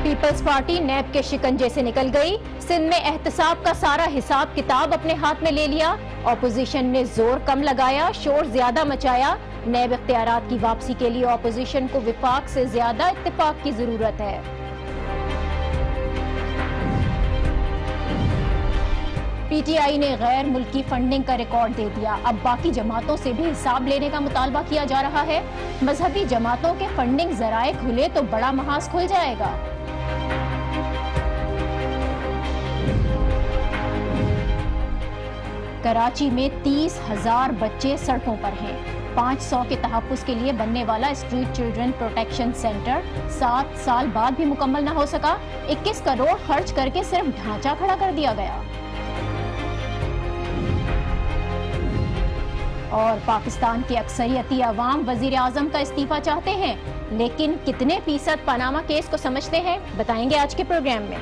Peoples party NAB کے شکنجے سے نکل گئی، سندھ میں احتساب کا سارا حساب کتاب اپنے ہاتھ میں لے لیا، اپوزیشن نے زور کم لگایا، شور زیادہ مچایا، نیب اختیارات کی واپسی کے لیے اپوزیشن کو وفاق سے زیادہ اتفاق کی ضرورت ہے۔ پی ٹی آئی نے غیر ملکی فنڈنگ کا ریکارڈ دے دیا، اب باقی جماعتوں سے بھی حساب لینے کا مطالبہ کیا جا رہا ہے، مذہبی جماعتوں کے فنڈنگ ذرائع کھلے تو بڑا محاذ کھل جائے گا۔ کراچی میں 30,000 بچے سڑکوں پر ہیں، 500 کے تحفظ کے لیے بننے والا اسٹریٹ چلڈرن پروٹیکشن سینٹر 7 سال بعد بھی مکمل نہ ہو سکا، 21 کروڑ خرچ کر کے صرف ڈھانچہ کھڑا کر دیا گیا۔ اور پاکستان کے اکثریتی عوام وزیر اعظم کا استعفیٰ چاہتے ہیں، لیکن کتنے فیصد پاناما کیس کو سمجھتے ہیں، بتائیں گے آج کے پروگرام میں۔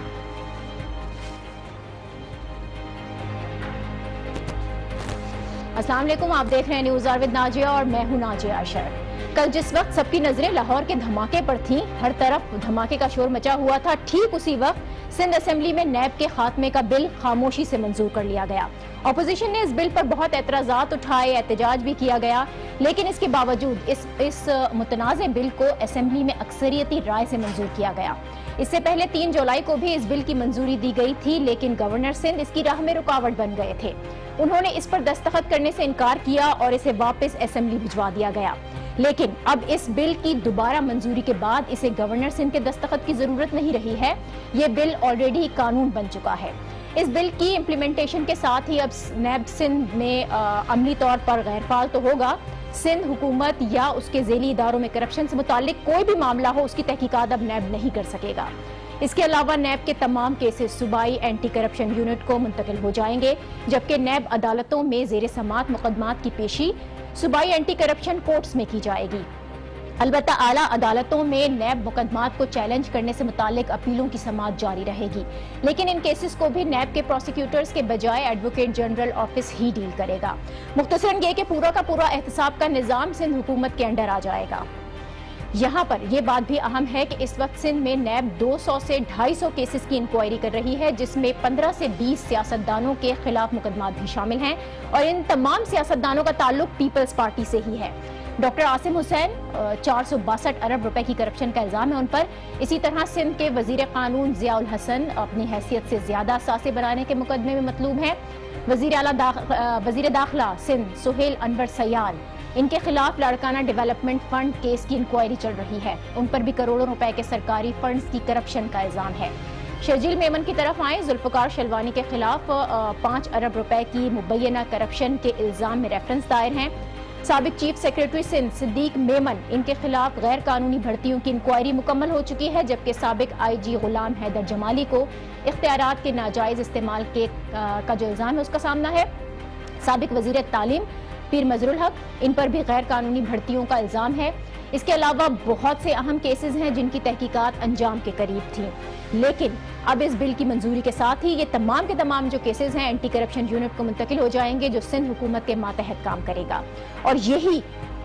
السلام علیکم، آپ دیکھ رہے ہیں نیوز آر ود ناجیہ اور میں ہوں ناجیہ عائشہ۔ کل جس وقت سب کی نظریں لاہور کے دھماکے پر تھیں، ہر طرف دھماکے کا شور مچا ہوا تھا، ٹھیک اسی وقت سندھ اسمبلی میں نیب کے خاتمے کا بل خاموشی سے منظور کر لیا گیا۔ اپوزیشن نے اس بل پر بہت اعتراضات اٹھائے، احتجاج بھی کیا گیا، لیکن اس کے باوجود اس متنازع بل کو اسمبلی میں اکثریتی رائے سے منظور کیا گیا۔ اس سے پہلے 3 جولائی کو بھی اس بل کی منظوری دی گئی تھی، لیکن گورنر سندھ اس کی راہ میں رکاوٹ بن گئے تھے۔ انہوں نے اس پر دستخط کرنے سے انکار کیا اور اسے واپس اسمبلی بھجوا دیا گیا، لیکن اب اس بل کی دوبارہ منظوری کے بعد اسے گورنر سندھ کے دستخط کی ضرورت نہیں رہی ہے، یہ بل آلریڈی قانون بن چکا ہے۔ اس بل کی امپلیمنٹیشن کے ساتھ ہی اب نیب سندھ میں عملی طور پر غیر فعال تو ہوگا۔ سندھ حکومت یا اس کے ذیلی اداروں میں کرپشن سے متعلق کوئی بھی معاملہ ہو، اس کی تحقیقات اب نیب نہیں کر سکے گا۔ اس کے علاوہ نیب کے تمام کیسز صوبائی اینٹی کرپشن یونٹ کو منتقل ہو جائیں گے، جبکہ نیب عدالتوں میں زیر سماعت مقدمات کی پیشی صوبائی اینٹی کرپشن کورٹس میں کی جائے گی۔ البتہ اعلیٰ عدالتوں میں نیب مقدمات کو چیلنج کرنے سے متعلق اپیلوں کی سماعت جاری رہے گی، لیکن ان کیسز کو بھی نیب کے پروسیکیوٹرز کے بجائے ایڈوکیٹ جنرل آفس ہی ڈیل کرے گا۔ مختصراً یہ کہ پورا کا پورا احتساب کا نظام سندھ حکومت کے انڈر آ جائے گا۔ یہاں پر یہ بات بھی اہم ہے کہ اس وقت سندھ میں نیب 200 سے 250 کیسز کی انکوائری کر رہی ہے، جس میں 15 سے 20 سیاستدانوں کے خلاف مقدمات بھی شامل ہیں، اور ان تمام سیاستدانوں کا تعلق پیپلز پارٹی سے ہی ہے۔ ڈاکٹر عاصم حسین 462 ارب روپے کی کرپشن کا الزام ہے ان پر۔ اسی طرح سندھ کے وزیر قانون ضیاء الحسن اپنی حیثیت سے زیادہ اثاثے بنانے کے مقدمے میں مطلوب ہیں۔ وزیر داخلہ سندھ سہیل انور سیال، ان کے خلاف لاڑکانہ ڈیولپمنٹ فنڈ کیس کی انکوائری چل رہی ہے، ان پر بھی کروڑوں روپے کے سرکاری فنڈز کی کرپشن کا الزام ہے۔ شرجیل میمن کی طرف آئیں، ذوالفقار شلوانی کے خلاف 5 ارب روپے کی مبینہ کرپشن کے الزام میں ریفرنس دائر ہیں۔ سابق چیف سیکریٹری سندھ صدیق میمن، ان کے خلاف غیر قانونی بھرتیوں کی انکوائری مکمل ہو چکی ہے، جبکہ سابق آئی جی غلام حیدر جمالی کو اختیارات کے ناجائز استعمال کا جو الزام ہے اس کا سامنا ہے۔ سابق وزیر تعلیم پیر مظہر الحق، ان پر بھی غیر قانونی بھرتیوں کا الزام ہے۔ اس کے علاوہ بہت سے اہم کیسز ہیں جن کی تحقیقات انجام کے قریب تھیں، لیکن اب اس بل کی منظوری کے ساتھ ہی یہ تمام کے تمام جو کیسز ہیں اینٹی کرپشن یونٹ کو منتقل ہو جائیں گے، جو سندھ حکومت کے ماتحت کام کرے گا۔ اور یہی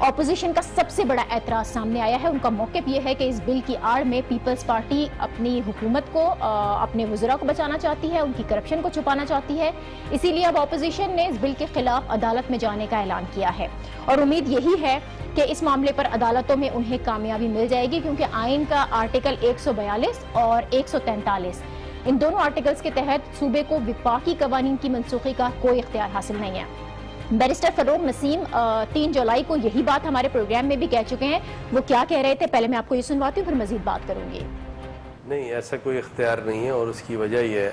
اپوزیشن کا سب سے بڑا اعتراض سامنے آیا ہے۔ ان کا موقف یہ ہے کہ اس بل کی آڑ میں پیپلز پارٹی اپنی حکومت کو، اپنے وزراء کو بچانا چاہتی ہے، ان کی کرپشن کو چھپانا چاہتی ہے، اسی لیے اب اپوزیشن نے اس بل کے خلاف عدالت میں جانے کا اعلان کیا ہے، اور امید یہی ہے کہ اس معاملے پر عدالتوں میں انہیں کامیابی مل جائے گی، کیونکہ آئین کا آرٹیکل 142 اور 143 ان دونوں آرٹیکلز کے تحت صوبے کو وفاقی قوانین کی منسوخی کا کوئی اختیار حاصل نہیں ہے۔ بیرسٹر فروغ نسیم 3 جولائی کو یہی بات ہمارے پروگرام میں بھی کہہ چکے ہیں، وہ کیا کہہ رہے تھے پہلے میں آپ کو یہ سنواتی ہوں، پھر مزید بات کروں گی۔ نہیں، ایسا کوئی اختیار نہیں ہے، اور اس کی وجہ یہ ہے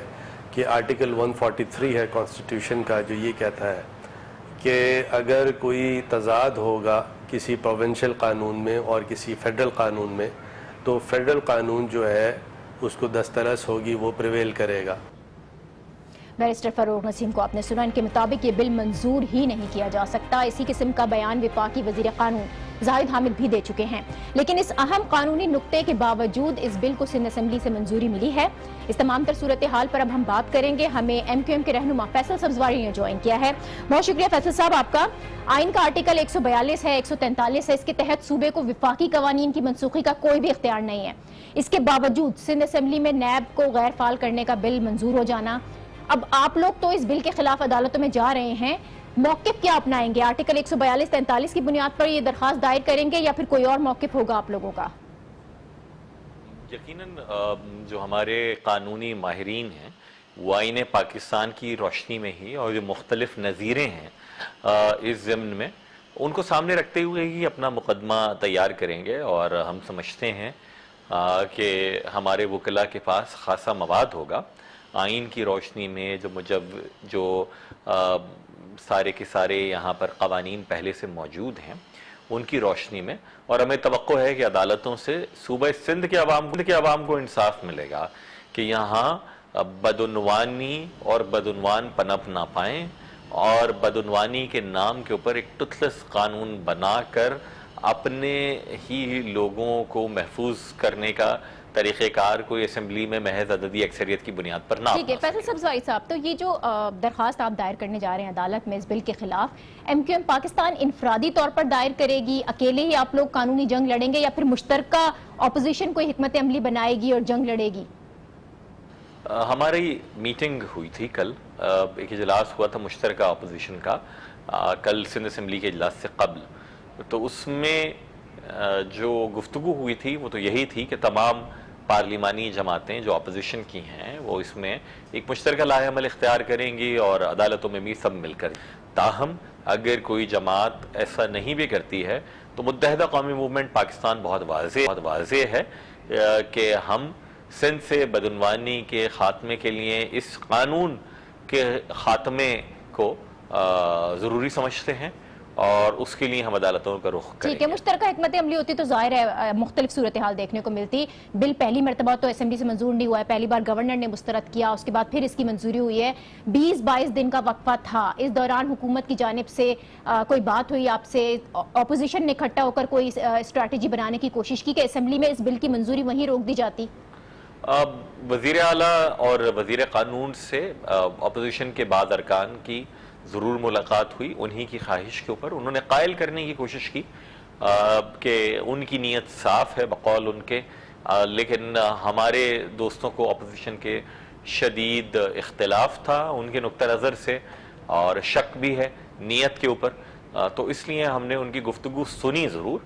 کہ آرٹیکل 143 ہے کانسٹیٹیوشن کا، جو یہ کہتا ہے کہ اگر کوئی تضاد ہوگا کسی پروونشل قانون میں اور کسی فیڈرل قانون میں، تو فیڈرل قانون جو ہے اس کو دسترس ہوگی، وہ پریویل کرے گا۔ بیرسٹر فروغ نسیم کو آپ نے سنا، ان کے مطابق یہ بل منظور ہی نہیں کیا جا سکتا۔ اسی قسم کا بیان وفاقی وزیر قانون زاہد حامد بھی دے چکے ہیں، لیکن اس اہم قانونی نقطے کے باوجود اس بل کو سندھ اسمبلی سے منظوری ملی ہے۔ اس تمام تر صورتحال پر اب ہم بات کریں گے۔ ہمیں ایم کیو ایم کے رہنما فیصل سبزواری نے جوائن کیا ہے۔ بہت شکریہ فیصل صاحب آپ کا۔ آئین کا آرٹیکل 142 ہے، 143 ہے، اس کے تحت صوبے کو وفاقی قوانین کی منسوخی کا کوئی بھی اختیار نہیں ہے۔ اس کے باوجود سندھ اسمبلی میں نیب کو غیر فعال کرنے کا بل منظور ہو جانا، اب آپ لوگ تو اس بل کے خلاف عدالتوں میں جا رہے ہیں، موقف کیا اپنائیں گے؟ آرٹیکل 142-43 کی بنیاد پر یہ درخواست دائر کریں گے یا پھر کوئی اور موقف ہوگا آپ لوگوں کا؟ یقیناً جو ہمارے قانونی ماہرین ہیں وہ آئین پاکستان کی روشنی میں ہی اور جو مختلف نظیریں ہیں اس ضمن میں ان کو سامنے رکھتے ہوئے ہی اپنا مقدمہ تیار کریں گے، اور ہم سمجھتے ہیں کہ ہمارے وکلاء کے پاس خاصا مواد ہوگا آئین کی روشنی میں، جو سارے کے سارے یہاں پر قوانین پہلے سے موجود ہیں ان کی روشنی میں، اور ہمیں توقع ہے کہ عدالتوں سے صوبہ سندھ کے عوام کو انصاف ملے گا کہ یہاں بدعنوانی اور بدعنوان پنپ نہ پائیں، اور بدعنوانی کے نام کے اوپر ایک ٹوتھلس قانون بنا کر اپنے ہی لوگوں کو محفوظ کرنے کا طریقہ کار کوئی اسمبلی میں محض عددی اکثریت کی بنیاد پر نہ ٹھیک ہے فیصل سبزواری صاحب، تو یہ جو درخواست آپ دائر کرنے جا رہے ہیں عدالت میں اس بل کے خلاف، ایم کیو ایم پاکستان انفرادی طور پر دائر کرے گی، اکیلے ہی آپ لوگ قانونی جنگ لڑیں گے، یا پھر مشترکہ اپوزیشن کوئی حکمت عملی بنائے گی اور جنگ لڑے گی؟ ہماری میٹنگ ہوئی تھی کل، ایک اجلاس ہوا تھا مشترکہ اپوزیشن کا کل سندھ اسمبلی کے اجلاس سے قبل، تو اس میں جو گفتگو ہوئی تھی وہ تو یہی تھی کہ تمام پارلیمانی جماعتیں جو اپوزیشن کی ہیں وہ اس میں ایک مشترکہ لائحہ عمل اختیار کریں گی اور عدالتوں میں بھی سب مل کر۔ تاہم اگر کوئی جماعت ایسا نہیں بھی کرتی ہے تو متحدہ قومی موومنٹ پاکستان بہت واضح ہے کہ ہم سندھ سے بدعنوانی کے خاتمے کے لیے اس قانون کے خاتمے کو ضروری سمجھتے ہیں، اور اس کے لیے ہم عدالتوں کا رخ کریں گے۔ ٹھیک ہے، مشترکہ حکمت عملی ہوتی تو ظاہر ہے مختلف صورتحال دیکھنے کو ملتی۔ بل پہلی مرتبہ تو اسمبلی سے منظور نہیں ہوا ہے، پہلی بار گورنر نے مسترد کیا، اس کے بعد پھر اس کی منظوری ہوئی ہے، 20-22 دن کا وقفہ تھا۔ اس دوران حکومت کی جانب سے کوئی بات ہوئی آپ سے؟ اپوزیشن نے اکٹھا ہو کر کوئی اسٹریٹجی بنانے کی کوشش کی کہ اسمبلی میں اس بل کی منظوری وہیں روک دی جاتی؟ وزیر اعلیٰ اور وزیر قانون سے اپوزیشن کے بعض ارکان کی ضرور ملاقات ہوئی، انہی کی خواہش کے اوپر انہوں نے قائل کرنے کی کوشش کی کہ ان کی نیت صاف ہے بقول ان کے، لیکن ہمارے دوستوں کو اپوزیشن کے شدید اختلاف تھا ان کے نقطہ نظر سے، اور شک بھی ہے نیت کے اوپر، تو اس لیے ہم نے ان کی گفتگو سنی ضرور،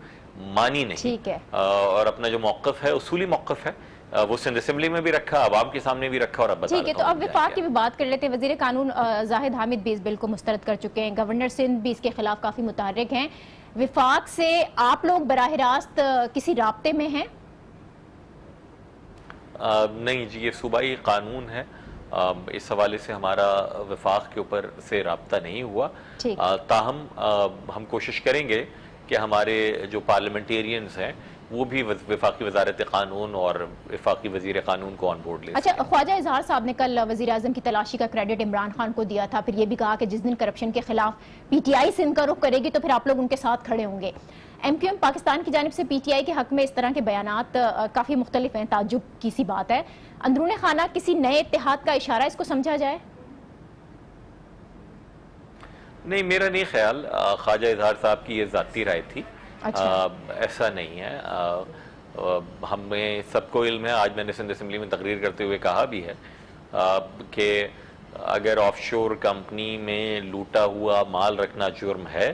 مانی نہیں، ٹھیک ہے، اور اپنا جو موقف ہے اصولی موقف ہے وہ سندھ اسمبلی میں بھی رکھا، عوام کے سامنے بھی رکھا، اور اب ٹھیک ہے۔ تو اب وفاق کی بھی بات کر لیتے ہیں۔ وزیر قانون زاہد حامد بھی اس بل کو مسترد کر چکے ہیں، گورنر سندھ بھی اس کے خلاف کافی متحرک ہیں، وفاق سے آپ لوگ براہ راست کسی رابطے میں ہیں؟ نہیں جی، یہ صوبائی قانون ہے، اس حوالے سے ہمارا وفاق کے اوپر سے رابطہ نہیں ہوا، تاہم ہم کوشش کریں گے کہ ہمارے جو پارلیمنٹیرینز ہیں وہ بھی وفاقی وزارت قانون اور وفاقی وزیر قانون کو آن بورڈ لے سکتے ہیں۔ اچھا، خواجہ اظہار صاحب نے کل وزیر اعظم کی تلاشی کا کریڈٹ عمران خان کو دیا تھا، پھر یہ بھی کہا کہ جس دن کرپشن کے خلاف پی ٹی آئی سندھ کا رخ کرے گی تو پھر آپ لوگ ان کے ساتھ کھڑے ہوں گے۔ ایم کیو ایم پاکستان کی جانب سے پی ٹی آئی کے حق میں اس طرح کے بیانات کافی مختلف ہیں، تعجب کی سی بات ہے۔ اندرون خانہ کسی نئے اتحاد کا اشارہ اس کو سمجھا جائے؟ نہیں، میرا نہیں خیال، خواجہ اظہار صاحب کی یہ ذاتی رائے تھی، ایسا نہیں ہے۔ ہمیں سب کو علم ہے، آج میں نے سندھ اسمبلی میں تقریر کرتے ہوئے کہا بھی ہے کہ اگر آف شور کمپنی میں لوٹا ہوا مال رکھنا جرم ہے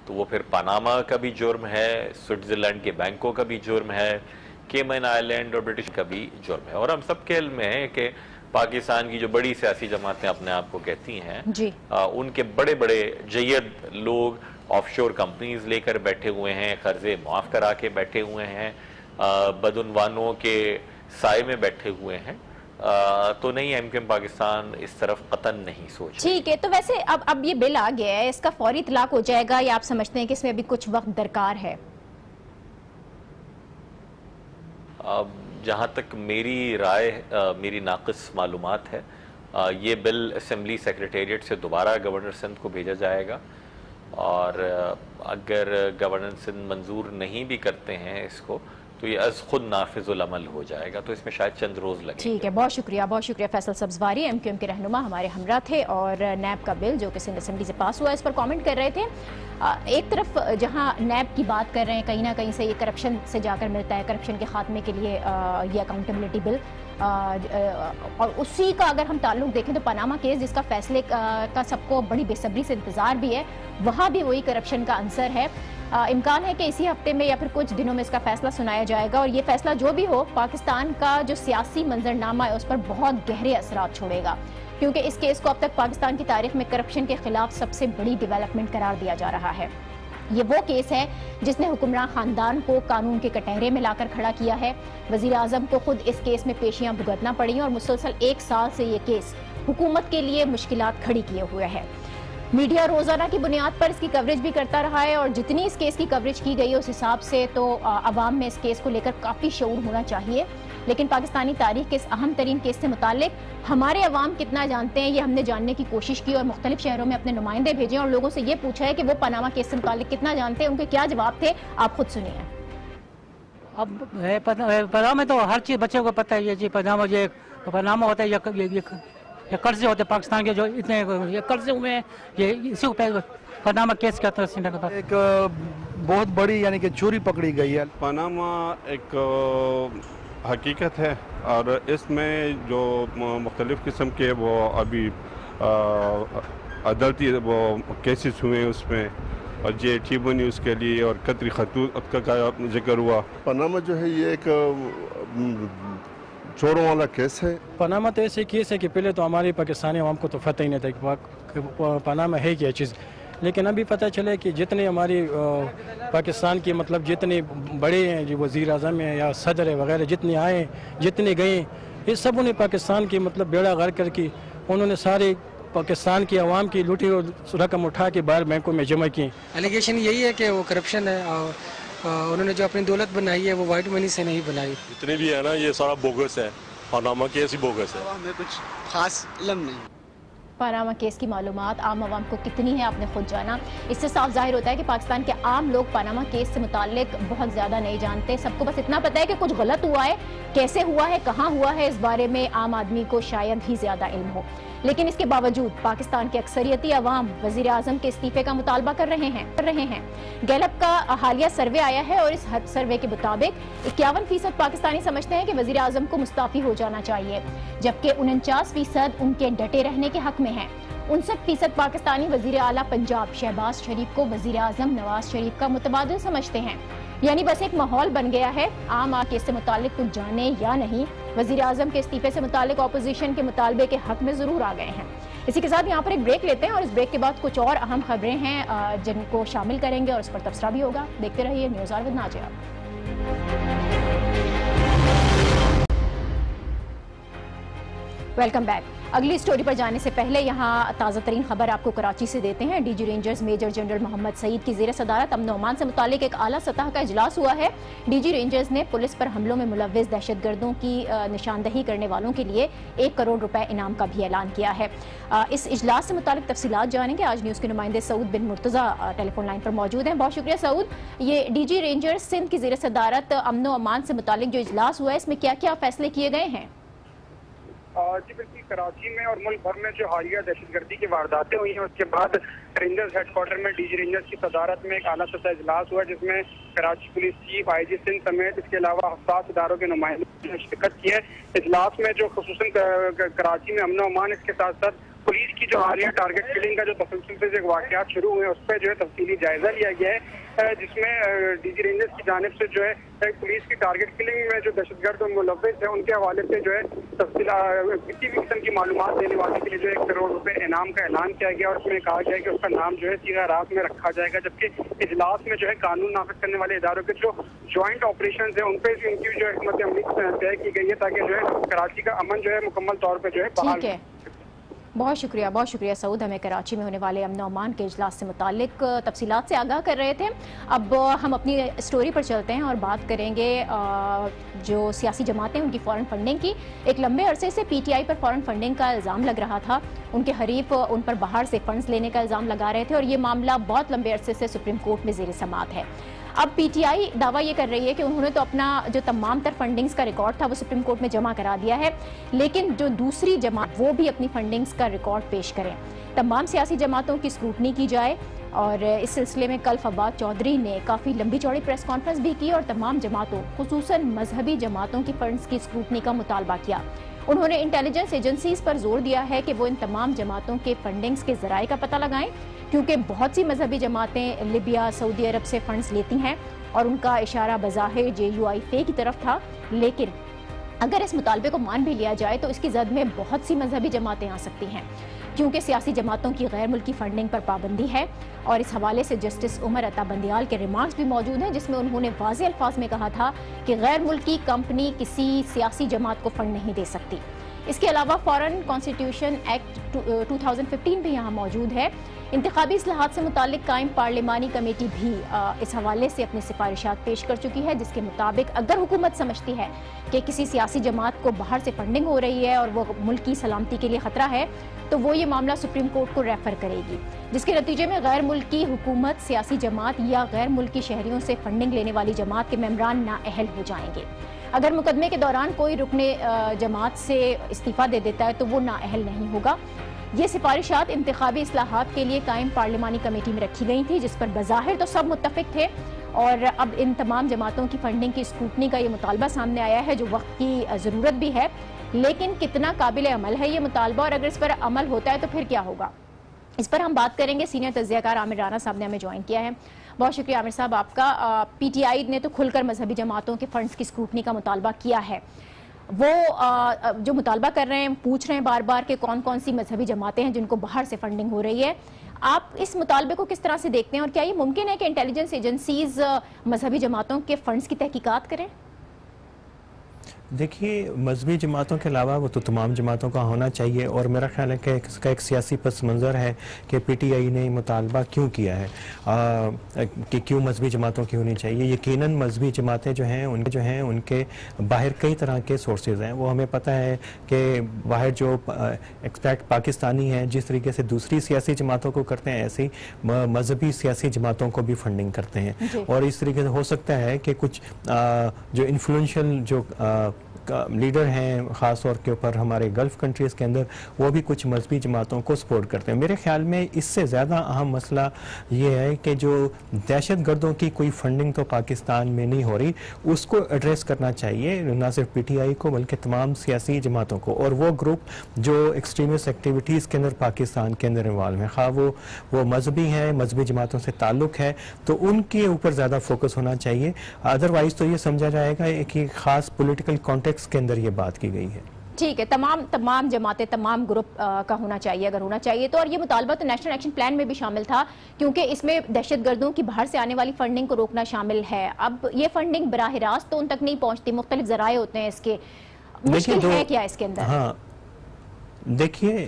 تو وہ پھر پاناما کا بھی جرم ہے، سوئٹزرلینڈ کے بینکوں کا بھی جرم ہے، کیمن آئیلینڈ اور برٹش کا بھی جرم ہے، اور ہم سب کے علم میں ہے کہ پاکستان کی جو بڑی سیاسی جماعتیں اپنے آپ کو کہتی ہیں ان کے بڑے بڑے جید لوگ آف شور کمپنیز لے کر بیٹھے ہوئے ہیں، قرضے معاف کرا کے بیٹھے ہوئے ہیں، بدعنوانوں کے سائے میں بیٹھے ہوئے ہیں، تو نہیں، ایم کیو ایم پاکستان اس طرف قطعاً نہیں سوچ۔ ٹھیک ہے، تو ویسے اب یہ بل آ گیا ہے، اس کا فوری اطلاق ہو جائے گا یا آپ سمجھتے ہیں کہ اس میں ابھی کچھ وقت درکار ہے؟ جہاں تک میری رائے، میری ناقص معلومات ہے، یہ بل اسمبلی سیکریٹریٹ سے دوبارہ گورنر سندھ کو بھیجا جائے گا، اور اگر گورنر سندھ منظور نہیں بھی کرتے ہیں اس کو تو یہ از خود نافذ العمل ہو جائے گا، تو اس میں شاید چند روز لگیں گے۔ ٹھیک ہے، بہت شکریہ Faisal Sabzwari, M Q M کے رہنما ہمارے ہمراہ تھے، اور نیب کا بل جو کہ سندھ اسمبلی سے پاس ہوا ہے اس پر کامنٹ کر رہے تھے۔ ایک طرف جہاں نیب کی بات کر رہے ہیں، کہیں نہ کہیں سے یہ کرپشن سے جا کر ملتا ہے، کرپشن کے خاتمے کے لیے یہ اکاؤنٹیبلٹی بل، اور اسی کا اگر ہم تعلق دیکھیں تو پاناما کیس جس کا فیصلے کا سب کو بڑی بے صبری سے انتظار بھی ہے، وہاں بھی وہی کرپشن کا عنصر ہے۔ امکان ہے کہ اسی ہفتے میں یا پھر کچھ دنوں میں اس کا فیصلہ سنایا جائے گا، اور یہ فیصلہ جو بھی ہو پاکستان کا جو سیاسی منظرنامہ ہے اس پر بہت گہرے اثرات چھوڑے گا، کیونکہ اس کیس کو اب تک پاکستان کی تاریخ میں کرپشن کے خلاف سب سے بڑی ڈیولپمنٹ قرار دیا جا رہا ہے۔ یہ وہ کیس ہے جس نے حکمران خاندان کو قانون کے کٹہرے میں لا کر کھڑا کیا ہے۔ وزیر اعظم کو خود اس کیس میں پیشیاں بھگتنا پڑی اور مسلسل 1 سال سے یہ کیس حکومت کے لیے مشکلات کھڑی کیے ہوئے ہے۔ میڈیا روزانہ کی بنیاد پر اس کی کوریج بھی کرتا رہا ہے، اور جتنی اس کیس کی کوریج کی گئی اس حساب سے تو عوام میں اس کیس کو لے کر کافی شعور ہونا چاہیے، لیکن پاکستانی تاریخ کے اس اہم ترین کیس سے متعلق ہمارے عوام کتنا جانتے ہیں یہ ہم نے جاننے کی کوشش کی، اور مختلف شہروں میں اپنے نمائندے بھیجے اور لوگوں سے یہ پوچھا ہے کہ وہ پاناما کیس سے متعلق کتنا جانتے ہیں، ان کے کیا جواب تھے، آپ خود سنیے۔ اب پاناما تو ہر چیز بچوں کو پتہ ہے، یہ جی پاناما ہوتا ہے، یہ قرضے ہوتے ہیں پاکستان کے جو اتنے یہ قرضے ہوئے ہیں، یہ اسی کو پاناما کیس کا ایک بہت بڑی یعنی کہ چوری پکڑی گئی ہے۔ پاناما ایک حقیقت ہے، اور اس میں جو مختلف قسم کے وہ ابھی عدالتی وہ کیسز ہوئے ہیں اس میں، اور جے ٹی بنی اس کے لیے، اور قطری خطوط کا ذکر ہوا۔ پاناما جو ہے یہ ایک چوروں والا کیس ہے۔ پاناما تو ایسے کیس ہے کہ پہلے تو ہماری پاکستانی عوام کو تو پتہ ہی نہیں تھا کہ پاناما ہے کیا چیز، لیکن ابھی پتہ چلے کہ جتنے ہماری پاکستان کی مطلب جتنے بڑے ہیں جو وزیر اعظم ہیں یا صدر ہے وغیرہ، جتنے آئے جتنے گئے، یہ سبوں نے پاکستان کی مطلب بیڑا غرق کر کے انہوں نے سارے پاکستان کی عوام کی لوٹی اور رقم اٹھا کے باہر بینکوں میں جمع کی۔ الیگیشن یہی ہے کہ وہ کرپشن ہے، اور انہوں نے جو اپنی دولت بنائی ہے وہ وائٹ منی سے نہیں بنائی۔ جتنے بھی ہے نا یہ سارا بوگس ہے، پاناما کیس ہی بوگس ہے۔ ہمیں کچھ خاص علم نہیں۔ پاناما کیس کی معلومات عام عوام کو کتنی ہے آپ نے خود جانا، اس سے صاف ظاہر ہوتا ہے کہ پاکستان کے عام لوگ پاناما کیس سے متعلق بہت زیادہ نہیں جانتے، سب کو بس اتنا پتہ ہے کہ کچھ غلط ہوا ہے، کیسے ہوا ہے، کہاں ہوا ہے، اس بارے میں عام آدمی کو شاید ہی زیادہ علم ہو، لیکن اس کے باوجود پاکستان کے اکثریتی عوام وزیر اعظم کے استعفے کا مطالبہ کر رہے ہیں۔ گیلپ کا حالیہ سروے آیا ہے اور اس سروے کے مطابق 51% پاکستانی سمجھتے ہیں کہ وزیر اعظم کو مستعفی ہو جانا چاہیے، جبکہ 49% ان کے ڈٹے رہنے کے حق میں ہیں۔ 59% پاکستانی وزیر اعلیٰ پنجاب شہباز شریف کو وزیر اعظم نواز شریف کا متبادل سمجھتے ہیں، یعنی بس ایک ماحول بن گیا ہے، عام کیس سے متعلق کچھ جانے یا نہیں، وزیر اعظم کے استعفے سے متعلق اپوزیشن کے مطالبے کے حق میں ضرور آ گئے ہیں۔ اسی کے ساتھ یہاں پر ایک بریک لیتے ہیں، اور اس بریک کے بعد کچھ اور اہم خبریں ہیں جن کو شامل کریں گے اور اس پر تبصرہ بھی ہوگا۔ دیکھتے رہیے News Hour with Najia. Welcome back. اگلی سٹوری پر جانے سے پہلے یہاں تازہ ترین خبر آپ کو کراچی سے دیتے ہیں۔ D G Rangers Major General Muhammad Saeed کی زیر صدارت امن و امان سے متعلق ایک اعلیٰ سطح کا اجلاس ہوا ہے۔ ڈی جی رینجرز نے پولیس پر حملوں میں ملوث دہشت گردوں کی نشاندہی کرنے والوں کے لیے 1 کروڑ روپے انعام کا بھی اعلان کیا ہے۔ اس اجلاس سے متعلق تفصیلات جانیں گے، آج نیوز کے نمائندے سعود بن مرتضیٰ ٹیلی فون لائن پر موجود ہیں۔ بہت شکریہ سعود۔ یہ ڈی جی رینجرز سندھ کی زیر صدارت امن و امان سے متعلق جو اجلاس ہوا ہے اس میں کیا کیا فیصلے کیے گئے ہیں؟ جی بالکل، کراچی میں اور ملک بھر میں جو حالیہ دہشت گردی کی وارداتیں ہوئی ہیں اس کے بعد رینجرز ہیڈ کوارٹر میں ڈی جی رینجرز کی صدارت میں ایک اعلیٰ سطح اجلاس ہوا، جس میں کراچی پولیس چیف، آئی جی سندھ سمیت اس کے علاوہ حساس اداروں کے نمائندوں نے شرکت کی ہے۔ اجلاس میں جو خصوصاً کراچی میں امن و امان، اس کے ساتھ ساتھ پولیس کی جو حالیہ ٹارگٹ کلنگ کا جو تسلسل سے جو واقعات شروع ہوئے اس پہ جو ہے تفصیلی جائزہ لیا گیا ہے، جس میں ڈی جی رینجرز کی جانب سے جو ہے پولیس کی ٹارگٹ کلنگ میں جو دہشت گرد ملوث ہیں ان کے حوالے سے جو ہے کسی بھی قسم کی معلومات دینے والے کے لیے جو 1 کروڑ روپے انعام کا اعلان کیا گیا، اور اس میں کہا گیا کہ اس کا نام جو ہے سیدھا رات میں رکھا جائے گا، جبکہ اجلاس میں جو ہے قانون نافذ کرنے والے اداروں کے جو جوائنٹ آپریشنز ہیں ان پہ ان کی جو حکمت عملی طے کی گئی ہے، تاکہ جو ہے کراچی کا امن جو ہے مکمل طور پہ جو ہے بحال۔ बहुत शुक्रिया सऊद, हमें कराची में होने वाले अमन अमान के इजलास से मुतालिक तफसीलात से आगाह कर रहे थे। अब हम अपनी स्टोरी पर चलते हैं और बात करेंगे जो सियासी जमातें उनकी फ़ॉरेन फंडिंग की। एक लंबे अरसे से PTI पर फ़ॉरेन फंडिंग का इल्ज़ाम लग रहा था, उनके हरीफ उन पर बाहर से फंड्स लेने का इल्ज़ाम लगा रहे थे और ये मामला बहुत लंबे अरसे से सुप्रीम कोर्ट में ज़ेर समाअत है। अब PTI दावा ये कर रही है कि उन्होंने तो अपना जो तमाम तर फंडिंग्स का रिकॉर्ड था वो सुप्रीम कोर्ट में जमा करा दिया है, लेकिन जो दूसरी जमात वो भी अपनी फंडिंग्स का रिकॉर्ड पेश करें। तमाम सियासी जमातों की स्क्रूटनी की जाए और इस सिलसिले में कल फवाद चौधरी ने काफ़ी लंबी चौड़ी प्रेस कॉन्फ्रेंस भी की और तमाम जमातों खुसूसन मजहबी जमातों की फंड्स की स्क्रूटनी का मुतालबा किया। उन्होंने इंटेलिजेंस एजेंसीज पर जोर दिया है कि वो इन तमाम जमातों के फंडिंग्स के ज़राए का पता लगाएं, क्योंकि बहुत सी मजहबी जमातें लिबिया, सऊदी अरब से फंड्स लेती हैं और उनका इशारा बज़ाहिर JUIF की तरफ था। लेकिन अगर इस मुतालबे को मान भी लिया जाए तो इसकी जद में बहुत सी मजहबी जमातें आ सकती हैं, क्योंकि सियासी जमातों की गैर मुल्की फंडिंग पर पाबंदी है। और इस हवाले से जस्टिस उमर अता बंदियाल के रिमार्क्स भी मौजूद हैं, जिसमें उन्होंने वाज़ेह अल्फाज में कहा था कि गैर मुल्की कंपनी किसी सियासी जमात को फंड नहीं दे सकती। इसके अलावा फॉरेन कॉन्स्टिट्यूशन एक्ट 2015 भी यहाँ मौजूद है। इंतखाबी इस्लाहात से मुतालिक कायम पार्लिमानी कमेटी भी इस हवाले से अपनी सिफारिशात पेश कर चुकी है, जिसके मुताबिक अगर हुकूमत समझती है कि किसी सियासी जमात को बाहर से फंडिंग हो रही है और वो मुल्क की सलामती के लिए ख़तरा है तो वो ये मामला सुप्रीम कोर्ट को रेफर करेगी, जिसके नतीजे में गैर मुल्की हुकूमत, सियासी जमात या गैर मुल्की शहरियों से फंडिंग लेने वाली जमात के मेंबरान नाअहल हो जाएंगे। अगर मुकदमे के दौरान कोई रुकने जमात से इस्तीफ़ा दे देता है तो वो नाअहल नहीं होगा। ये सिफारिशात इंतखाबी इस्लाहात के लिए कायम पार्लिमानी कमेटी में रखी गई थी, जिस पर बज़ाहिर तो सब मुत्तफिक थे और अब इन तमाम जमातों की फंडिंग की स्क्रूटनी का ये मुतालबा सामने आया है, जो वक्त की ज़रूरत भी है। लेकिन कितना काबिल अमल है ये मुतालबा और अगर इस पर अमल होता है तो फिर क्या होगा, इस पर हम बात करेंगे। सीनियर तज्ज़ियाकार आमिर राना साहब ने हमें ज्वाइन किया है। बहुत शुक्रिया आमिर साहब आपका। PTI ने तो खुलकर मजहबी जमातों के फंड्स की स्क्रूटनी का मुतालबा किया है। वो जो मुतालबा कर रहे हैं, पूछ रहे हैं बार बार कि कौन कौन सी मजहबी जमातें हैं जिनको बाहर से फंडिंग हो रही है। आप इस मुतालबे को किस तरह से देखते हैं और क्या ये मुमकिन है कि इंटेलिजेंस एजेंसीज मजहबी जमातों के फंड्स की तहकीकात करें? देखिए, मजहबी जमातों के अलावा वो तो तमाम जमातों का होना चाहिए और मेरा ख्याल है कि इसका एक सियासी पस मंज़र है कि PTI ने मुतालबा क्यों किया है कि क्यों मजहबी जमातों की होनी चाहिए। यकीनन मजहबी जमातें जो हैं उनके बाहर कई तरह के सोर्सेज हैं। वो हमें पता है कि बाहर जो एक्सपैक्ट पाकिस्तानी हैं जिस तरीके से दूसरी सियासी जमातों को करते हैं, ऐसे ही मजहबी सियासी जमातों को भी फंडिंग करते हैं। और इस तरीके से हो सकता है कि कुछ जो इन्फ्लुएंशियल जो लीडर हैं ख़ास तौर के ऊपर हमारे गल्फ़ कंट्रीज़ के अंदर, वो भी कुछ मजहबी जमातों को सपोर्ट करते हैं। मेरे ख्याल में इससे ज़्यादा अहम मसला ये है कि जो दहशत गर्दों की कोई फंडिंग तो पाकिस्तान में नहीं हो रही, उसको एड्रेस करना चाहिए ना सिर्फ PTI को बल्कि तमाम सियासी जमातों को। और वो ग्रुप जो एक्सट्रीमिस्ट एक्टिविटीज़ के अंदर पाकिस्तान के अंदर इन्वॉल्व हैं, खा वो मजहबी हैं, मजहबी जमातों से ताल्लुक़ है, तो उनके ऊपर ज़्यादा फोकस होना चाहिए। अदरवाइज़ तो ये समझा जाएगा कि ख़ास पोलिटिकल कॉन्टेक्स्ट के अंदर ये बात की गई है। ठीक है, तमाम जमातें, तमाम ग्रुप का होना चाहिए अगर होना चाहिए तो। और ये मुतालबा तो नेशनल एक्शन प्लान में भी शामिल था, क्योंकि इसमें दहशत गर्दों की बाहर से आने वाली फंडिंग को रोकना शामिल है। अब ये फंडिंग बराह रास्त तो उन तक नहीं पहुंचती, मुख्तलिफ जराए होते हैं इसके। मुश्किल है क्या इसके अंदर? हाँ, देखिए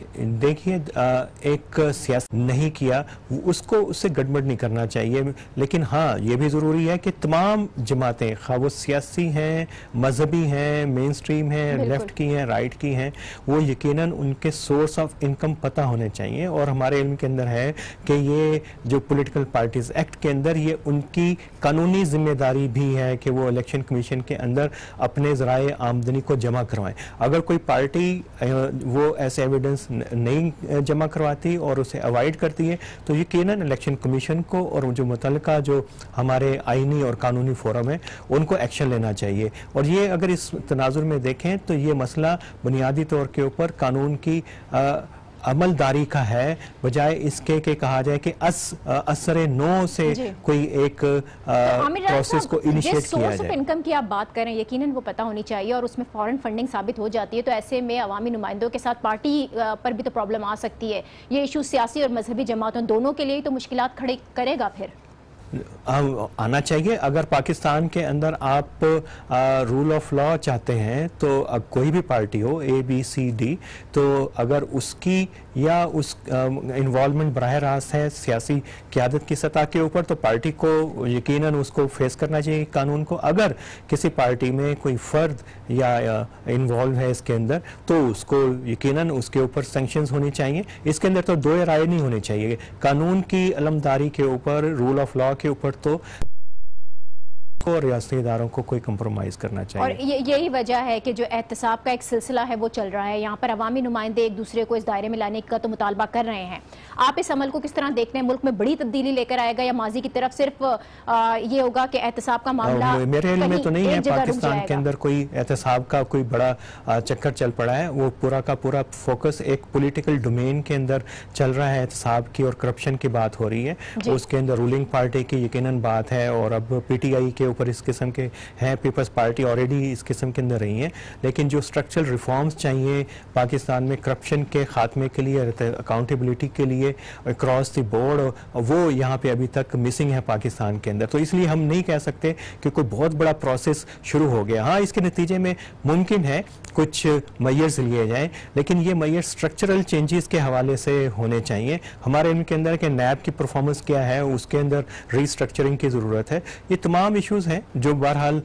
एक सियासत नहीं किया उसको उससे गड़बड़ नहीं करना चाहिए, लेकिन हाँ ये भी ज़रूरी है कि तमाम जमातें, खा वो सियासी हैं, मजहबी हैं, मेन स्ट्रीम हैं, लेफ्ट की हैं, राइट की हैं, वो यकीनन उनके सोर्स ऑफ इनकम पता होने चाहिए। और हमारे इल्म के अंदर है कि ये जो पॉलिटिकल पार्टीज एक्ट के अंदर ये उनकी कानूनी जिम्मेदारी भी है कि वो इलेक्शन कमीशन के अंदर अपने ज़राए आमदनी को जमा करवाएं। अगर कोई पार्टी वो ऐसे एविडेंस नहीं जमा करवाती और उसे अवॉइड करती है तो यकीनन इलेक्शन कमीशन को और जो मुतल्लिका जो हमारे आईनी और कानूनी फोरम है उनको एक्शन लेना चाहिए। और ये अगर इस तनाजुर में देखें तो ये मसला बुनियादी तौर के ऊपर कानून की अमलदारी का है, बजाय इसके कि कहा जाए कि असरे नो से कोई एक प्रोसेस को इनिशिएट किया जाए। इनकम की आप बात करें, यकीनन वो पता होनी चाहिए और उसमें फॉरेन फंडिंग साबित हो जाती है तो ऐसे में अवामी नुमाइंदों के साथ पार्टी पर भी तो प्रॉब्लम आ सकती है। ये इशू सियासी और मजहबी जमातों दोनों के लिए तो मुश्किलात खड़े करेगा। फिर आना चाहिए। अगर पाकिस्तान के अंदर आप रूल ऑफ लॉ चाहते हैं तो कोई भी पार्टी हो A B C D, तो अगर उसकी या उस इन्वॉल्वमेंट बराह रास्त है सियासी क़यादत की सतह के ऊपर, तो पार्टी को यकीनन उसको फेस करना चाहिए कानून को। अगर किसी पार्टी में कोई फ़र्द या इन्वॉल्व है इसके अंदर, तो उसको यकीनन उसके ऊपर सैंक्शंस होनी चाहिए। इसके अंदर तो दो राय नहीं होनी चाहिए। कानून की अलमदारी के ऊपर, रूल ऑफ लॉ के ऊपर तो और रियासती इदारों को कोई कंप्रोमाइज़ करना चाहिए। और यही वजह है कि जो एहतसाब का एक सिलसिला है वो चल रहा है। यहाँ पर अवामी नुमाइंदे एक दूसरे को इस दायरे में लाने का तो मुतालबा कर रहे हैं। आप इस अमल को किस तरह देखते हैं? मुल्क में बड़ी तब्दीली लेकर आएगा या माजी की तरफ सिर्फ ये होगा कि एहतसाब का मामला मेरे इल्म में तो नहीं है पाकिस्तान के अंदर कोई एहतसाब का कोई बड़ा चक्कर चल पड़ा है। वो पूरा का पूरा फोकस एक पॉलिटिकल डोमेन के अंदर चल रहा है। एहतसाब की और करप्शन की बात हो रही है, उसके अंदर रूलिंग पार्टी की यकीनन बात है और अब PTI के ऊपर इस किस्म के हैं। पीपल्स पार्टी ऑलरेडी इस किस्म के अंदर रही है, लेकिन जो स्ट्रक्चरल रिफॉर्म्स चाहिए पाकिस्तान में करप्शन के खात्मे के लिए, अकाउंटेबिलिटी के लिए अक्रॉस द बोर्ड, वो यहाँ पे अभी तक मिसिंग है पाकिस्तान के अंदर। तो इसलिए हम नहीं कह सकते कि कोई बहुत बड़ा प्रोसेस शुरू हो गया। हाँ, इसके नतीजे में मुमकिन है कुछ मैयर्स लिए जाएं, लेकिन ये मैयर स्ट्रक्चरल चेंजेस के हवाले से होने चाहिए। हमारे इनके अंदर के नैब की परफॉर्मेंस क्या है, उसके अंदर रीस्ट्रक्चरिंग की ज़रूरत है। ये तमाम इश्यूज़ हैं जो बहरहाल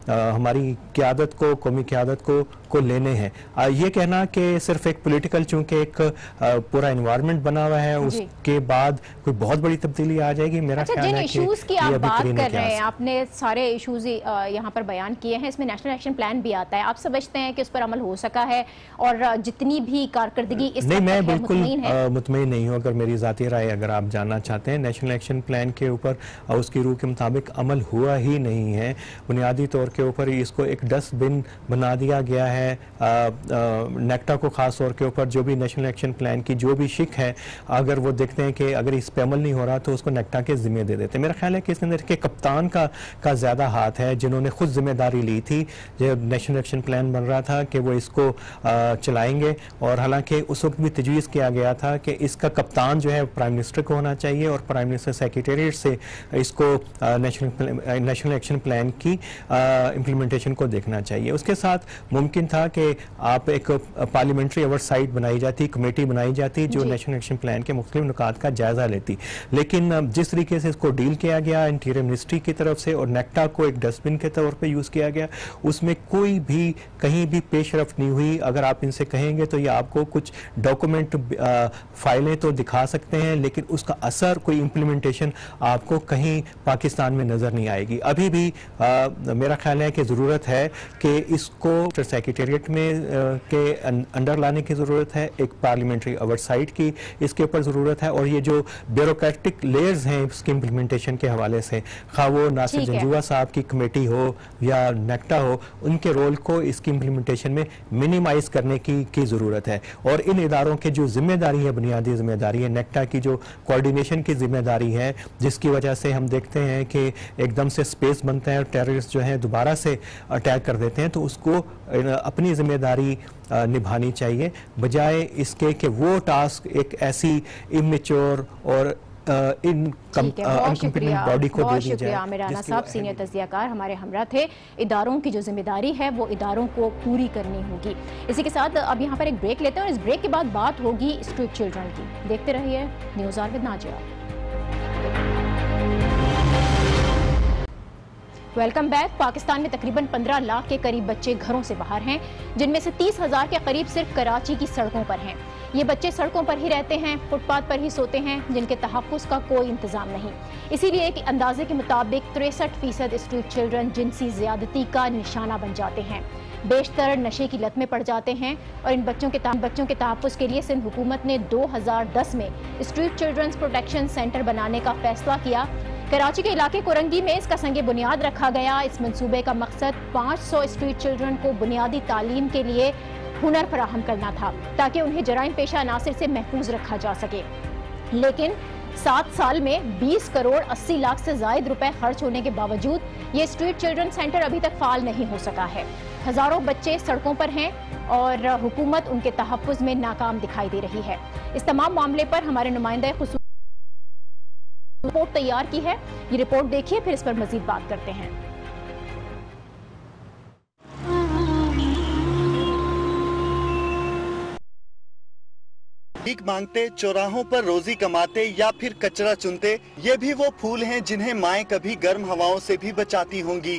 हमारी क़यादत को, कौमी क़यादत को लेने हैं। ये कहना कि सिर्फ एक पॉलिटिकल, चूंकि एक पूरा एनवायरनमेंट बना हुआ है, उसके बाद कोई बहुत बड़ी तब्दीली आ जाएगी, मेरा ख्याल है कि इश्यूज की आप बात कर रहे हैं, आपने सारे इश्यूज यहाँ पर बयान किए हैं। इसमें नेशनल एक्शन प्लान भी आता है। आप समझते हैं कि उस पर अमल हो सका है और जितनी भी कारकर्दगी इस नहीं, मैं बिल्कुल मुतमईन नहीं हूँ। अगर मेरी ज़ाती राय अगर आप जानना चाहते हैं, नेशनल एक्शन प्लान के ऊपर उसकी रूह के मुताबिक अमल हुआ ही नहीं है। बुनियादी तौर के ऊपर इसको एक डस्टबिन बना दिया गया है। नेक्टा को खास तौर के ऊपर जो भी नेशनल एक्शन प्लान की जो भी शिक है, अगर वो देखते हैं कि अगर इस पे अमल नहीं हो रहा तो उसको नेक्टा के जिम्मे दे देते हैं। मेरा ख्याल है कि इसके अंदर के कप्तान का ज़्यादा हाथ है, जिन्होंने खुद जिम्मेदारी ली थी जब नेशनल एक्शन प्लान बन रहा था कि वो इसको चलाएंगे। और हालांकि उस वक्त भी तजवीज़ किया गया था कि इसका कप्तान जो है प्राइम मिनिस्टर को होना चाहिए और प्राइम मिनिस्टर सेक्रेटेरिएट से इसको नेशनल एक्शन प्लान की इम्प्लीमेंटेशन को देखना चाहिए। उसके साथ मुमकिन था कि आप एक पार्लियामेंट्री ओवरसाइट बनाई जाती, कमेटी बनाई जाती जो नेशनल एक्शन प्लान के मुख्तलिफ नुकात का जायजा लेती। लेकिन जिस तरीके से इसको डील किया गया इंटीरियर मिनिस्ट्री की तरफ से और नेक्टा को एक डस्टबिन के तौर पे यूज़ किया गया, उसमें कोई भी कहीं भी पेशरफ नहीं हुई। अगर आप इनसे कहेंगे तो ये आपको कुछ डॉक्यूमेंट फाइलें तो दिखा सकते हैं, लेकिन उसका असर, कोई इम्प्लीमेंटेशन आपको कहीं पाकिस्तान में नज़र नहीं आएगी। अभी भी मेरा ख्याल है कि ज़रूरत है कि इसको सेक्रेटेरिएट में के अंडर लाने की ज़रूरत है, एक पार्लियामेंट्री ओवरसाइट की इसके ऊपर ज़रूरत है। और ये जो ब्यूरोक्रेटिक लेयर्स हैं इसके इम्प्लीमेंटेशन के हवाले से, खा वो नासिर जंजुआ साहब की कमेटी हो या नेक्टा हो, उनके रोल को इसकी इम्प्लीमेंटेशन में मिनिमाइज करने की ज़रूरत है। और इन इदारों की जो जिम्मेदारी है, बुनियादी जिम्मेदारी है, नेक्टा की जो कोऑर्डिनेशन की जिम्मेदारी है, जिसकी वजह से हम देखते हैं कि एकदम से स्पेस बनता है और टेररिस्ट जो है दोबारा से अटैक कर देते हैं, तो उसको अपनी जिम्मेदारी निभानी चाहिए, बजाय इसके कि वो टास्क एक ऐसी इमेच्योर और अनकम्पिटेंट बॉडी को दे दी जाए। आमिर राना साहब सीनियर तज्जियाकार हमारे हमरा थे। इदारों की जो जिम्मेदारी है वो इदारों को पूरी करनी होगी। इसी के साथ अब यहाँ पर एक ब्रेक लेते हैं और इस ब्रेक के बाद बात होगी स्ट्रीट चिल्ड्रन की। देखते रहिए news hour with Nazia. Welcome back. Pakistan में तकरीबन 15 लाख के करीब बच्चे घरों से बाहर हैं, जिनमें से 30,000 के करीब सिर्फ कराची की सड़कों पर हैं। ये बच्चे सड़कों पर ही रहते हैं, फुटपाथ पर ही सोते हैं, जिनके तहफ़्फ़ुज़ का कोई इंतज़ाम नहीं। इसीलिए एक अंदाजे के मुताबिक 63% स्ट्रीट चिल्ड्रन जिनसी ज़्यादती का निशाना बन जाते हैं। बेशतर नशे की लत में पड़ जाते हैं और इन बच्चों के तहफ़्फ़ुज़ के लिए सिंध हुकूमत ने 2010 में स्ट्रीट चिल्ड्रंस प्रोटेक्शन सेंटर बनाने का फैसला किया। कराची के इलाके कोरंगी में इसका संगे बुनियाद रखा गया। इस मंसूबे का मकसद 500 स्ट्रीट चिल्ड्रन को बुनियादी तालीम के लिए हुनर फराहम करना था, ताकि उन्हें जराइम पेशा अनासिर से महफूज रखा जा सके। लेकिन 7 साल में 20 करोड़ 80 लाख से ज़ायद रुपए खर्च होने के बावजूद ये स्ट्रीट चिल्ड्रन सेंटर अभी तक फाल नहीं हो सका है। हजारों बच्चे सड़कों पर हैं और हुकूमत उनके तहफ़्फ़ुज़ में नाकाम दिखाई दे रही है। इस तमाम मामले पर हमारे नुमाइंदा रिपोर्ट तैयार की है। ये रिपोर्ट देखिए, फिर इस पर मजीद बात करते हैं। भीख मांगते, चौराहों पर रोजी कमाते या फिर कचरा चुनते, ये भी वो फूल हैं जिन्हें माएं कभी गर्म हवाओं से भी बचाती होंगी।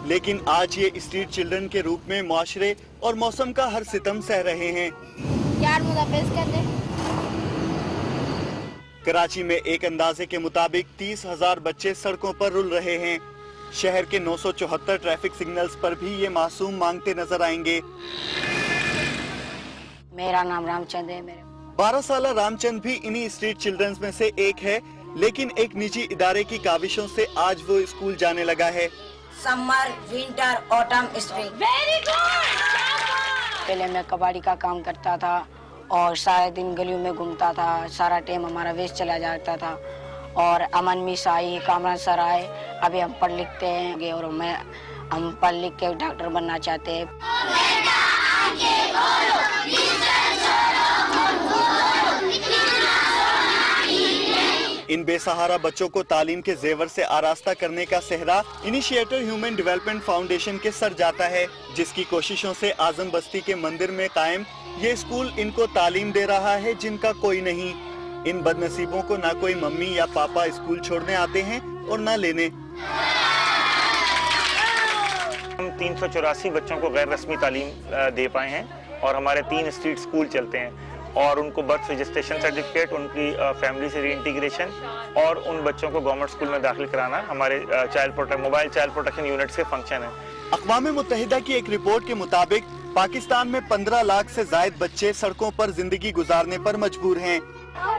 लेकिन आज ये स्ट्रीट चिल्ड्रन के रूप में मुआशरे और मौसम का हर सितम सह रहे हैं। कराची में एक अंदाजे के मुताबिक 30,000 बच्चे सड़कों पर रुल रहे हैं। शहर के 974 ट्रैफिक सिग्नल्स पर भी ये मासूम मांगते नजर आएंगे। मेरा नाम रामचंद है। 12 साल रामचंद भी इन्हीं स्ट्रीट चिल्ड्रंस में से एक है, लेकिन एक निजी इदारे की काविशों से आज वो स्कूल जाने लगा है। Summer, winter, autumn, spring. Very good. पहले मैं कबाड़ी का काम करता था और सारे दिन गलियों में घूमता था, सारा टाइम हमारा वेस्ट चला जाता था। और अमन मिस आई, कामरान सर आए, अभी हम पढ़ लिखते हैं और हम पढ़ लिख के डॉक्टर बनना चाहते हैं। इन बेसहारा बच्चों को तालीम के जेवर से आरास्ता करने का सेहरा इनिशिएटर ह्यूमन डेवलपमेंट फाउंडेशन के सर जाता है, जिसकी कोशिशों से आजम बस्ती के मंदिर में कायम ये स्कूल इनको तालीम दे रहा है जिनका कोई नहीं। इन बदनसीबों को ना कोई मम्मी या पापा स्कूल छोड़ने आते हैं और ना लेने। हम 384 बच्चों को गैर रस्मी तालीम दे पाए हैं और हमारे 3 स्ट्रीट स्कूल चलते हैं और उनको बर्थ रजिस्ट्रेशन सर्टिफिकेट, उनकी फैमिली से रीइंटीग्रेशन और उन बच्चों को गवर्नमेंट स्कूल में दाखिल कराना हमारे मोबाइल चाइल्ड प्रोटेक्शन यूनिट से फंक्शन है। अक़वाम मुत्तहिदा की एक रिपोर्ट के मुताबिक पाकिस्तान में 15 लाख से ज़ायद बच्चे सड़कों पर जिंदगी गुजारने पर मजबूर हैं।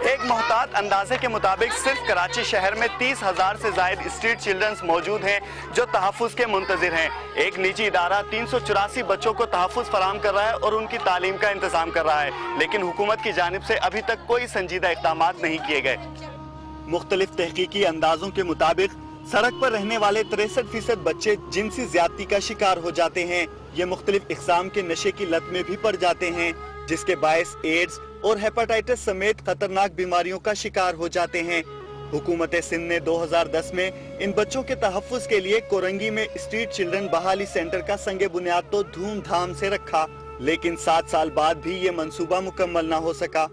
एक मोहतात अंदाजे के मुताबिक सिर्फ कराची शहर में 30,000 से ज़ायद स्ट्रीट चिल्ड्रंस मौजूद हैं जो तहफ़्फ़ुज़ के मुंतज़िर हैं। एक निजी इदारा 384 बच्चों को तहफ़्फ़ुज़ फराहम कर रहा है और उनकी तालीम का इंतज़ाम कर रहा है, लेकिन हुकूमत की जानिब से अभी तक कोई संजीदा इक़दामात नहीं किए गए। मुख्तलिफ तहकीकी अंदाजों के मुताबिक सड़क पर रहने वाले 63% बच्चे जिनसी ज्यादती का शिकार हो जाते हैं। ये मुख्तलिफ इक़साम के नशे की लत में भी पड़ जाते हैं, जिसके बायस एड्स और हेपेटाइटिस समेत खतरनाक बीमारियों का शिकार हो जाते हैं। हुकूमत सिंध ने 2010 में इन बच्चों के तहफ़्फ़ुज़ के लिए कोरंगी में स्ट्रीट चिल्ड्रन बहाली सेंटर का संगे बुनियाद तो धूमधाम से रखा, लेकिन 7 साल बाद भी ये मंसूबा मुकम्मल न हो सका।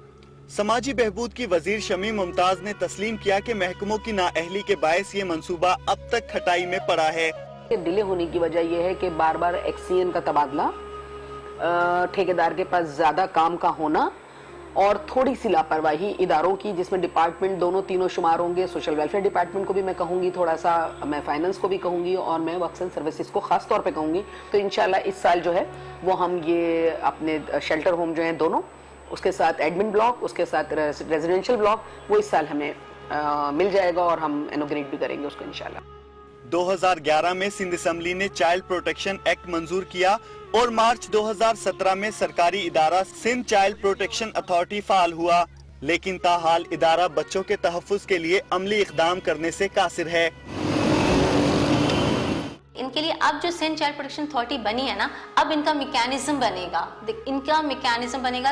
समाजी बहबूद की वजीर शमी मुमताज ने तस्लीम किया कि महकमों की नाअहली के बायस ये मंसूबा अब तक खटाई में पड़ा है। डिले होने की वजह यह है कि बार बार एक्सीएन का तबादला, ठेकेदार के पास ज्यादा काम का होना और थोड़ी सी लापरवाही इदारों की, जिसमें डिपार्टमेंट दोनों तीनों शुमार होंगे। सोशल वेलफेयर डिपार्टमेंट को भी मैं कहूँगी थोड़ा सा, मैं फाइनेंस को भी कहूँगी और मैं वर्क्स एंड सर्विसेज को खास तौर पे कहूँगी। तो इंशाल्लाह इस साल जो है वो हम ये अपने शेल्टर होम जो हैं दोनों, उसके साथ एडमिन ब्लॉक, उसके साथ रेजिडेंशियल ब्लॉक, वो इस साल हमें मिल जाएगा और हम इनोग्रेट भी करेंगे उसको इंशाल्लाह। 2011 में सिंध असम्बली ने चाइल्ड प्रोटेक्शन एक्ट मंजूर किया और मार्च 2017 में सरकारी इदारा सिंध चाइल्ड प्रोटेक्शन अथॉरिटी फाल हुआ, लेकिन ताहाल इदारा बच्चों के तहफ़्फ़ुज़ के लिए अमली इक़दाम करने से कासिर है। इनके लिए अब जो सिंध चाइल्ड प्रोटेक्शन अथॉरिटी बनी है ना, अब इनका मैकेनिज्म बनेगा,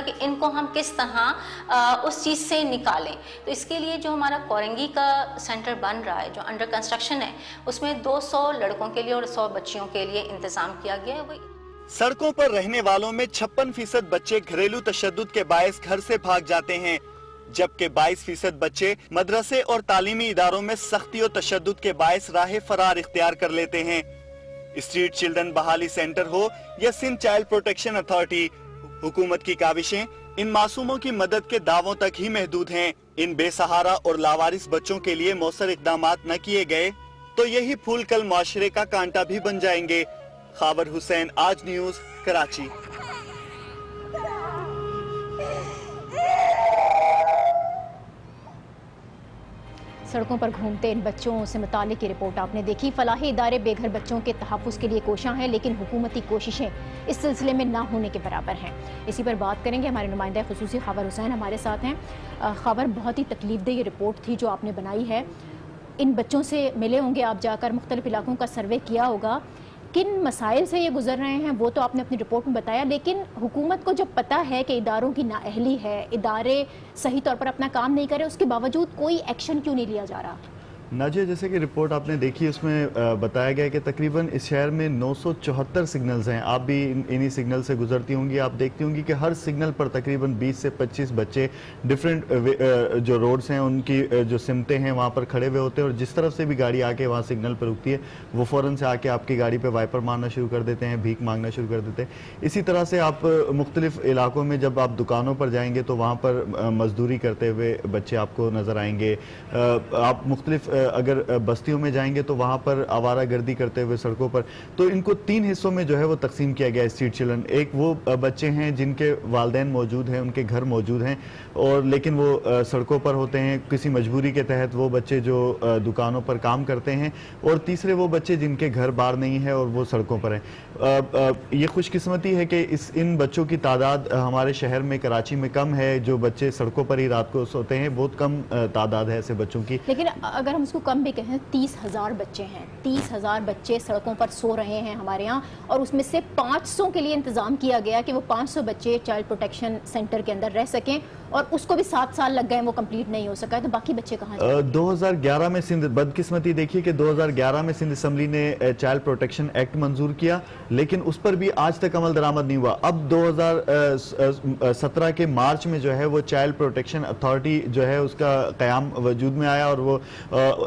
कि इनको हम किस तरह उस चीज़ से निकालें। तो इसके लिए जो हमारा कोरंगी का सेंटर बन रहा है, जो अंडर कंस्ट्रक्शन है, उसमें 200 लड़कों के लिए और 100 बच्चियों के लिए इंतजाम किया गया है। सड़कों पर रहने वालों में 56% बच्चे घरेलू तशद्दुद के बायस घर से भाग जाते हैं, जबकि 22% बच्चे मदरसे और तालीमी इदारों में सख्ती और तशद्दुद के बायस राह फरार इख्तियार कर लेते हैं। स्ट्रीट चिल्ड्रन बहाली सेंटर हो या सिंध चाइल्ड प्रोटेक्शन अथॉरिटी, हुकूमत की काविशें इन मासूमों की मदद के दावों तक ही महदूद हैं। इन बेसहारा और लावारिस बच्चों के लिए मौसर इक़दामात न किए गए तो यही फूल कल मुआशरे का कांटा भी बन जाएंगे। खावर हुसैन, आज न्यूज़, कराची। सड़कों पर घूमते इन बच्चों से मुतालिक की रिपोर्ट आपने देखी। फलाही इदारे बेघर बच्चों के तहफ़्फ़ुज़ के लिए कोशां हैं, लेकिन हुकूमती कोशिशें इस सिलसिले में ना होने के बराबर हैं। इसी पर बात करेंगे, हमारे नुमाइंदा खुसूसी खावर हुसैन हमारे साथ हैं। खावर, बहुत ही तकलीफ़देह ये रिपोर्ट थी जो आपने बनाई है। इन बच्चों से मिले होंगे आप, जाकर मुख्तलिफ इलाकों का सर्वे किया होगा, किन मसाइल से ये गुजर रहे हैं वो तो आपने अपनी रिपोर्ट में बताया, लेकिन हुकूमत को जब पता है कि इदारों की नाअहली है, इदारे सही तौर पर अपना काम नहीं करे, उसके बावजूद कोई एक्शन क्यों नहीं लिया जा रहा? नाजिया, जैसे कि रिपोर्ट आपने देखी उसमें बताया गया कि तकरीबन इस शहर में 974 सिग्नल्स हैं। आप भी इन्हीं सिग्नल से गुजरती होंगी, आप देखती होंगी कि हर सिग्नल पर तकरीबन 20 से 25 बच्चे डिफरेंट जो रोड्स हैं उनकी जो सिमतें हैं वहाँ पर खड़े हुए होते हैं, और जिस तरफ से भी गाड़ी आके वहाँ सिग्नल पर रुकती है वो फ़ौरन से आके आपकी गाड़ी पर वाइपर मारना शुरू कर देते हैं, भीख मांगना शुरू कर देते हैं। इसी तरह से आप मुख्तलिफ इलाकों में जब आप दुकानों पर जाएंगे तो वहाँ पर मजदूरी करते हुए बच्चे आपको नज़र आएंगे। आप मुख्तलिफ अगर बस्तियों में जाएंगे तो वहाँ पर आवारा गर्दी करते हुए सड़कों पर। तो इनको 3 हिस्सों में जो है वो तकसीम किया गया है स्ट्रीट चिल्ड्रन। एक वो बच्चे हैं जिनके वालिदैन मौजूद हैं, उनके घर मौजूद हैं, और लेकिन वो सड़कों पर होते हैं किसी मजबूरी के तहत, वो बच्चे जो दुकानों पर काम करते हैं, और तीसरे वो बच्चे जिनके घर बार नहीं है और वो सड़कों पर हैं। ये खुशकिस्मती है कि इन बच्चों की तादाद हमारे शहर में कराची में कम है, जो बच्चे सड़कों पर ही रात को सोते हैं, बहुत कम तादाद है ऐसे बच्चों की। लेकिन अगर हम उसको कम भी कहें, 30,000 बच्चे हैं, 30,000 बच्चे सड़कों पर सो रहे हैं हमारे यहाँ, और उसमें से 500 के लिए इंतज़ाम किया गया कि वो 500 बच्चे चाइल्ड प्रोटेक्शन सेंटर के अंदर रह सकें, और उसको भी 7 साल लग गए, वो कंप्लीट नहीं हो सका है। तो बाकी बच्चे कहाँ जाएंगे? 2011 में सिंध, बदकिस्मती देखिए कि 2011 में सिंध असम्बली ने चाइल्ड प्रोटेक्शन एक्ट मंजूर किया, लेकिन उस पर भी आज तक अमल दरामद नहीं हुआ। अब 2017 के मार्च में जो है वो चाइल्ड प्रोटेक्शन अथॉरिटी जो है उसका क़याम वजूद में आया, और वो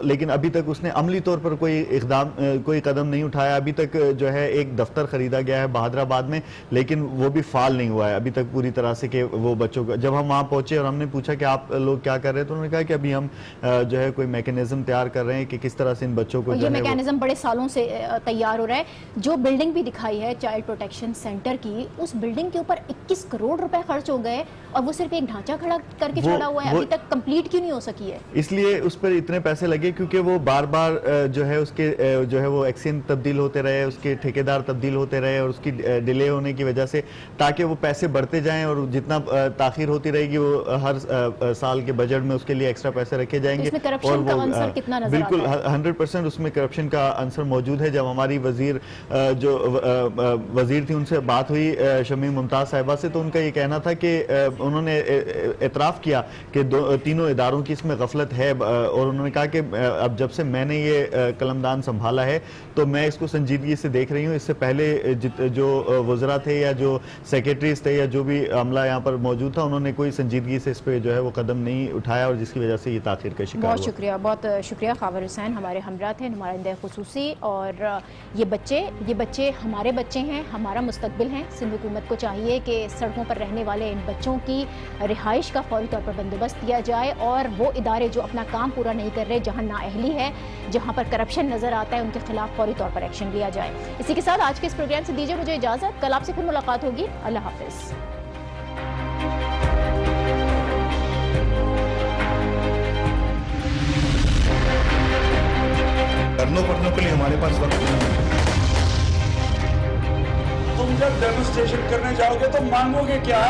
लेकिन अभी तक उसने अमली तौर पर कोई कदम नहीं उठाया। अभी तक जो है एक दफ्तर खरीदा गया है बहादराबाद में, लेकिन वो भी फाल नहीं हुआ है अभी तक पूरी तरह से कि वो बच्चों को। जब हम वहाँ पहुंचे और हमने पूछा कि आप लोग क्या कर रहे हैं, तो उन्होंने कहा कि अभी हम जो है कोई मैकेनिज्म तैयार कर रहे हैं कि किस तरह से इन बच्चों को, ये मैकेनिज्म बड़े सालों से तैयार हो रहा है। जो बिल्डिंग भी दिखाई है चाइल्ड प्रोटेक्शन सेंटर की, उस बिल्डिंग के ऊपर 21 करोड़ रुपए खर्च हो गए, और वो सिर्फ एक ढांचा खड़ा करके छोड़ा हुआ है, अभी तक कंप्लीट क्यों नहीं हो सकी है? इसलिए उस पर इतने पैसे लगे क्योंकि वो बार बार जो है उसके जो है वो एक्सचेंज तब्दील होते रहे, उसके ठेकेदार तब्दील होते रहे, और उसकी डिले होने की वजह से, ताकि वो पैसे बढ़ते जाएं, और जितना ताखीर होती रहेगी वो हर साल के बजट में उसके लिए एक्स्ट्रा पैसे रखे जाएंगे। इसमें करप्शन का अंसर कितना नजर बिल्कुल आता है? 100% उसमें करप्शन का अंसर मौजूद है। जब हमारी वजीर जो वजीर थी उनसे बात हुई शमी मुमताज साहिबा से, तो उनका ये कहना था कि उन्होंने एतराफ़ किया कि तीनों इदारों की इसमें गफलत है, और उन्होंने कहा कि अब जब से मैंने ये कलमदान संभाला है तो मैं इसको संजीदगी से देख रही हूँ। इससे पहले जो वज़रा थे या जो सेक्रेटरीज थे या जो भी अमला यहाँ पर मौजूद था, उन्होंने कोई संजीदगी से इस पर जो है वो कदम नहीं उठाया, और जिसकी वजह से ये ताख़ीर का शिकार हुआ। बहुत शुक्रिया। ख़ावर हुसैन हमारे हमरा थे, नुमाइंदे खुसूसी। और ये बच्चे हमारे बच्चे हैं, हमारा मुस्तकबिल हैं। सिंध हुकूमत को चाहिए कि सड़कों पर रहने वाले इन बच्चों की रिहाइश का फौरी तौर पर बंदोबस्त किया जाए, और वो इदारे जो अपना काम पूरा नहीं कर रहे, जहाँ नाअहली है, जहाँ पर करप्शन नज़र आता है, उनके खिलाफ फौरी तौर पर एक्शन लिया जाए। इसी के साथ आज के इस प्रोग्राम से दीजिए मुझे इजाज़त। कल आपसे फिर मुलाकात होगी। अल्लाह हाफ़िज़। धरनों पढ़ने के लिए हमारे पास वक्त नहीं है। तुम जब डेमोन्स्ट्रेशन करने जाओगे तो मांगोगे क्या?